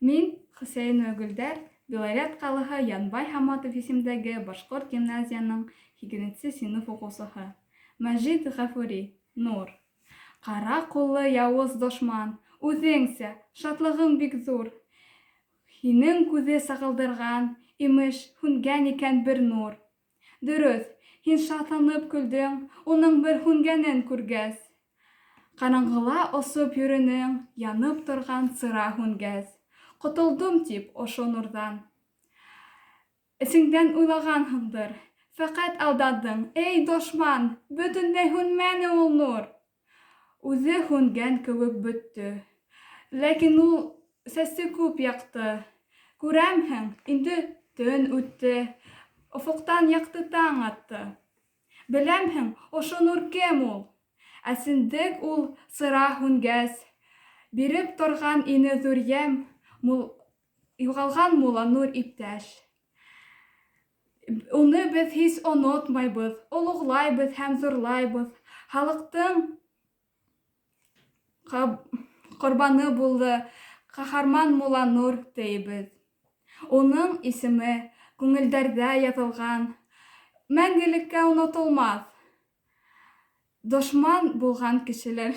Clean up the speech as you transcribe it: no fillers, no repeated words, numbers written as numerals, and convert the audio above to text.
Мин Хөсәен Өгөлдәр, Белорет ҡалаһы Янбай Хаматов исемдәге башҡорт гимназияның 8-нче сыйныф уҡыусыһы. Мәжит Ғәфүри, Нур. Ҡара ҡуллы яуыз дошман, үҙеңсә, шатлығың бик ҙур. Һинең күҙе сағылдырған, имеш, һүнгән икән бер нур. Дөрөҫ, һин шатланып көлдөң, уның бер һүнгәнен күргәс. Ҡараңғыла осоп йөрөнөң, янып торған сыра һүнгәс. Ҡотолдом тип ошо нурҙан. Эсеңдән уйлағанһыңдыр, фәҡәт алдадың, эй дошман, бөтөнләй һүнмәне ул нур. Үҙе һүнгән кеүек бөттө, ләкин ул сәсе күп яҡты. Күрәмһең, инде төн үтте, офоҡтан яҡты таң атты. Беләмһең, ошо нур кем ул? Әсендек ул сыра һүнгәс, биреп торған ине ҙур йәм, юғалған Муланур иптәш. Уны беҙ һис онотмайбыҙ, олоғлайбыҙ һәм ҙурлайбыҙ. Халыҡтың ҡорбаны булды, ҡаһарман Муланур тейбеҙ. Уның исеме күңелдәрҙә яҙылған, мәңгелеккә онотолмаҫ. Дошман булған кешеләр